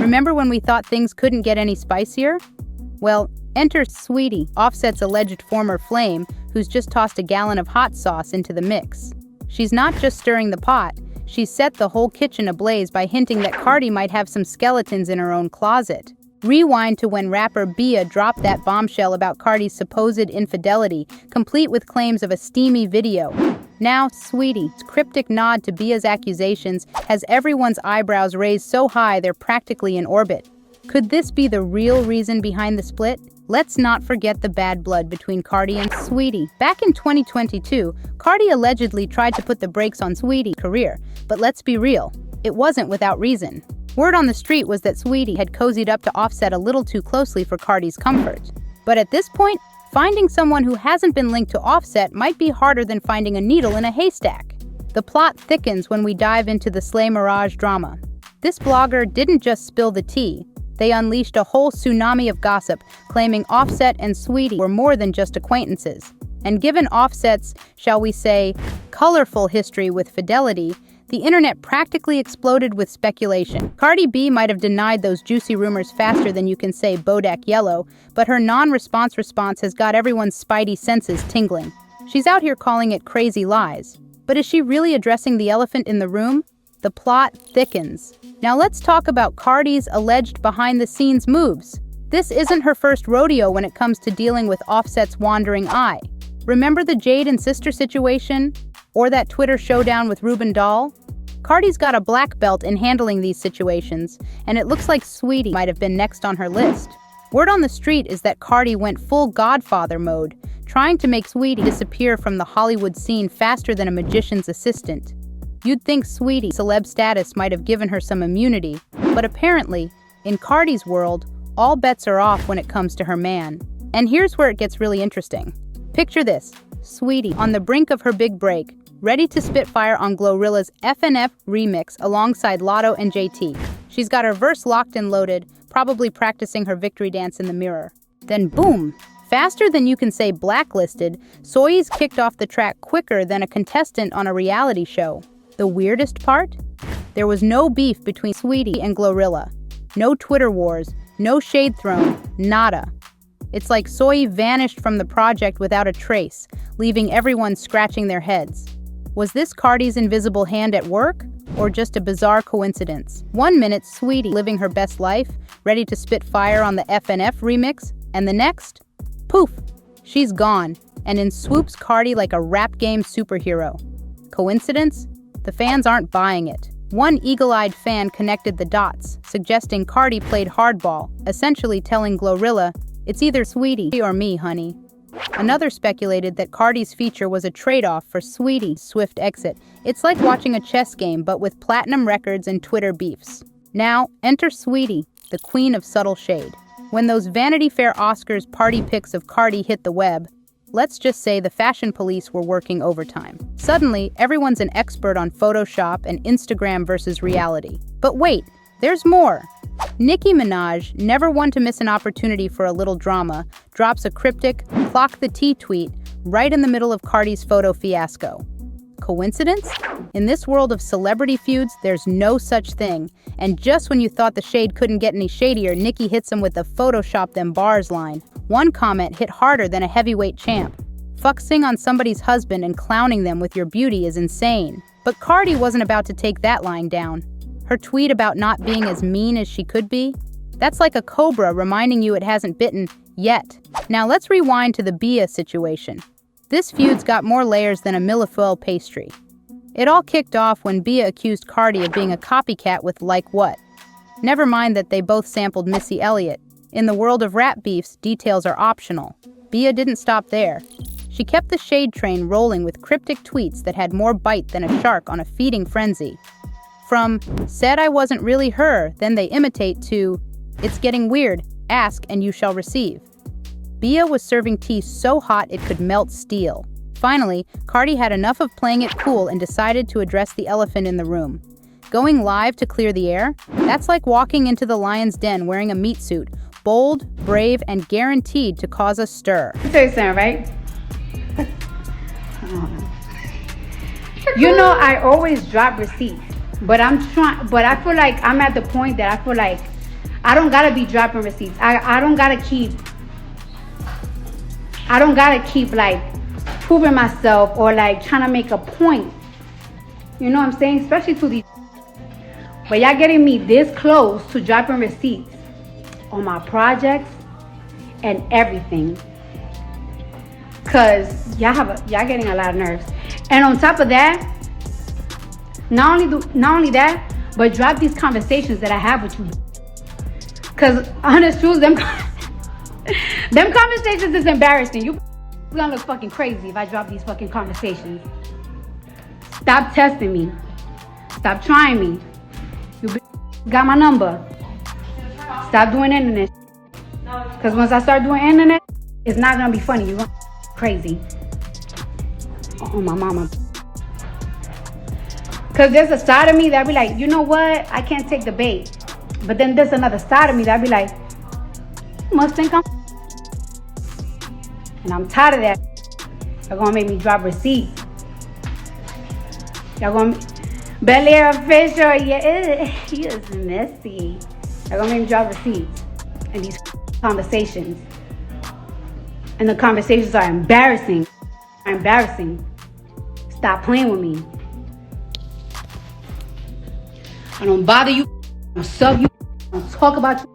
Remember when we thought things couldn't get any spicier? Well, enter Saweetie, Offset's alleged former flame, who's just tossed a gallon of hot sauce into the mix. She's not just stirring the pot, she's set the whole kitchen ablaze by hinting that Cardi might have some skeletons in her own closet. Rewind to when rapper Bia dropped that bombshell about Cardi's supposed infidelity, complete with claims of a steamy video. Now, Saweetie's cryptic nod to Bia's accusations has everyone's eyebrows raised so high they're practically in orbit. Could this be the real reason behind the split? Let's not forget the bad blood between Cardi and Saweetie. Back in 2022, Cardi allegedly tried to put the brakes on Saweetie's career, but let's be real, it wasn't without reason. Word on the street was that Saweetie had cozied up to Offset a little too closely for Cardi's comfort. But at this point, finding someone who hasn't been linked to Offset might be harder than finding a needle in a haystack. The plot thickens when we dive into the Slay Mirage drama. This blogger didn't just spill the tea, they unleashed a whole tsunami of gossip, claiming Offset and Saweetie were more than just acquaintances. And given Offset's, shall we say, colorful history with fidelity, the internet practically exploded with speculation. Cardi B might have denied those juicy rumors faster than you can say Bodak Yellow, but her non-response has got everyone's spidey senses tingling. She's out here calling it crazy lies. But is she really addressing the elephant in the room? The plot thickens. Now let's talk about Cardi's alleged behind-the-scenes moves. This isn't her first rodeo when it comes to dealing with Offset's wandering eye. Remember the Jade and Sister situation? Or that Twitter showdown with Ruben Dahl? Cardi's got a black belt in handling these situations, and it looks like Saweetie might have been next on her list. Word on the street is that Cardi went full Godfather mode, trying to make Saweetie disappear from the Hollywood scene faster than a magician's assistant. You'd think Saweetie's celeb status might have given her some immunity, but apparently, in Cardi's world, all bets are off when it comes to her man. And here's where it gets really interesting. Picture this, Saweetie on the brink of her big break, ready to spit fire on GloRilla's F.N.F remix alongside Lotto and JT. She's got her verse locked and loaded, probably practicing her victory dance in the mirror. Then boom! Faster than you can say blacklisted, Saweetie's kicked off the track quicker than a contestant on a reality show. The weirdest part? There was no beef between Saweetie and GloRilla. No Twitter wars, no shade thrown, nada. It's like Saweetie vanished from the project without a trace, leaving everyone scratching their heads. Was this Cardi's invisible hand at work, or just a bizarre coincidence? 1 minute, Saweetie living her best life, ready to spit fire on the F.N.F remix, and the next, poof, she's gone, and in swoops Cardi like a rap game superhero. Coincidence? The fans aren't buying it. One eagle-eyed fan connected the dots, suggesting Cardi played hardball, essentially telling GloRilla, "It's either Saweetie or me, honey." Another speculated that Cardi's feature was a trade-off for Saweetie's swift exit. It's like watching a chess game, but with platinum records and Twitter beefs. Now, enter Saweetie, the queen of subtle shade. When those Vanity Fair Oscars party pics of Cardi hit the web, let's just say the fashion police were working overtime. Suddenly, everyone's an expert on Photoshop and Instagram versus reality. But wait, there's more. Nicki Minaj, never one to miss an opportunity for a little drama, drops a cryptic, clock the tea tweet right in the middle of Cardi's photo fiasco. Coincidence? In this world of celebrity feuds, there's no such thing. And just when you thought the shade couldn't get any shadier, Nicki hits him with the Photoshop them bars line. One comment hit harder than a heavyweight champ. Fuxing on somebody's husband and clowning them with your beauty is insane. But Cardi wasn't about to take that lying down. Her tweet about not being as mean as she could be? That's like a cobra reminding you it hasn't bitten yet. Now let's rewind to the Bia situation. This feud's got more layers than a millefeuille pastry. It all kicked off when Bia accused Cardi of being a copycat with like what? Never mind that they both sampled Missy Elliott. In the world of rap beefs, details are optional. Bia didn't stop there. She kept the shade train rolling with cryptic tweets that had more bite than a shark on a feeding frenzy. From, "said I wasn't really her, then they imitate," to, "it's getting weird, ask and you shall receive." Bia was serving tea so hot it could melt steel. Finally, Cardi had enough of playing it cool and decided to address the elephant in the room. Going live to clear the air? That's like walking into the lion's den wearing a meat suit, bold, brave, and guaranteed to cause a stir. Let me tell you something, right? You know, I always drop receipts. But I feel like I'm at the point that I feel like I don't gotta be dropping receipts. I don't gotta keep like proving myself or like trying to make a point. You know what I'm saying? Especially to these. But y'all getting me this close to dropping receipts on my projects and everything. Cause y'all getting a lot of nerves. And on top of that, not only that, but drop these conversations that I have with you. Cause honest truth, them conversations is embarrassing. You gonna look fucking crazy if I drop these fucking conversations. Stop testing me. Stop trying me. You got my number. Stop doing internet. Cause once I start doing internet, it's not gonna be funny. You're gonna crazy. Oh my mama. Cause there's a side of me that be like, you know what? I can't take the bait. But then there's another side of me that be like, you must think I'm. And I'm tired of that. Y'all gonna make me drop receipts. Y'all gonna Bel Air official, yeah, he is messy. Y'all gonna make me drop receipts and these conversations. And the conversations are embarrassing. Stop playing with me. I don't bother you. I don't sub you. I don't talk about you.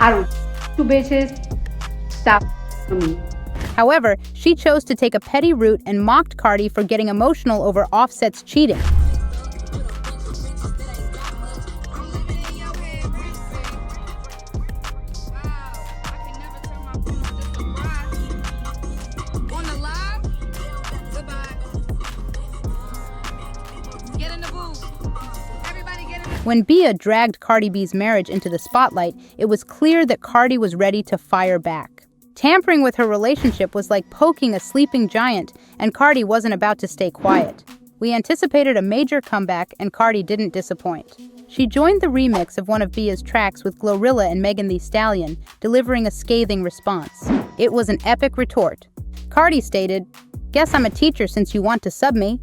I don't you bitches. Stop with me. However, she chose to take a petty route and mocked Cardi for getting emotional over Offset's cheating. When Bia dragged Cardi B's marriage into the spotlight, it was clear that Cardi was ready to fire back. Tampering with her relationship was like poking a sleeping giant, and Cardi wasn't about to stay quiet. We anticipated a major comeback, and Cardi didn't disappoint. She joined the remix of one of Bia's tracks with GloRilla and Megan Thee Stallion, delivering a scathing response. It was an epic retort. Cardi stated, "Guess I'm a teacher since you want to sub me."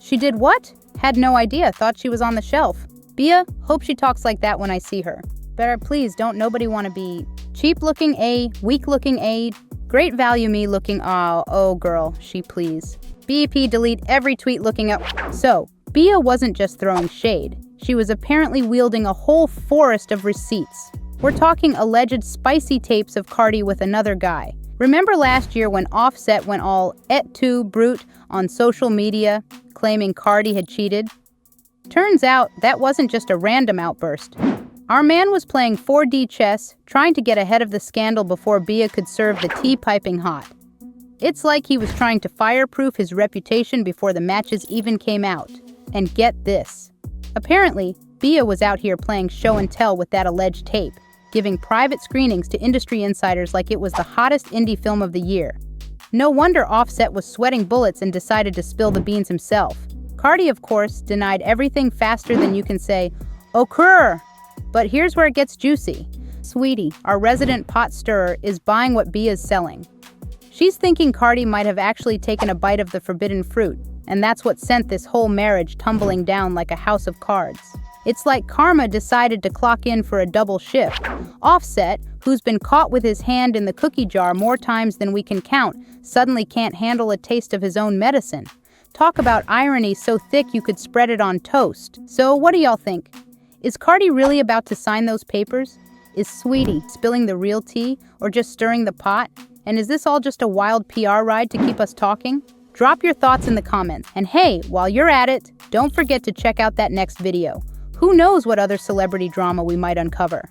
She did what? Had no idea, thought she was on the shelf. Bia, hope she talks like that when I see her. Better please don't nobody want to be cheap-looking A, weak-looking A, great value me looking oh girl, she please. BEP delete every tweet looking up. So, Bia wasn't just throwing shade. She was apparently wielding a whole forest of receipts. We're talking alleged spicy tapes of Cardi with another guy. Remember last year when Offset went all et tu brute on social media, claiming Cardi had cheated? Turns out that wasn't just a random outburst. Our man was playing 4D chess, trying to get ahead of the scandal before Bia could serve the tea piping hot. It's like he was trying to fireproof his reputation before the matches even came out. And get this. Apparently, Bia was out here playing show and tell with that alleged tape, giving private screenings to industry insiders like it was the hottest indie film of the year. No wonder Offset was sweating bullets and decided to spill the beans himself. Cardi, of course, denied everything faster than you can say, "Occur!" But here's where it gets juicy. Saweetie, our resident pot stirrer, is buying what Bia's selling. She's thinking Cardi might have actually taken a bite of the forbidden fruit, and that's what sent this whole marriage tumbling down like a house of cards. It's like karma decided to clock in for a double shift. Offset, who's been caught with his hand in the cookie jar more times than we can count, suddenly can't handle a taste of his own medicine. Talk about irony so thick you could spread it on toast. So what do y'all think? Is Cardi really about to sign those papers? Is Saweetie spilling the real tea or just stirring the pot? And is this all just a wild PR ride to keep us talking? Drop your thoughts in the comments. And hey, while you're at it, don't forget to check out that next video. Who knows what other celebrity drama we might uncover?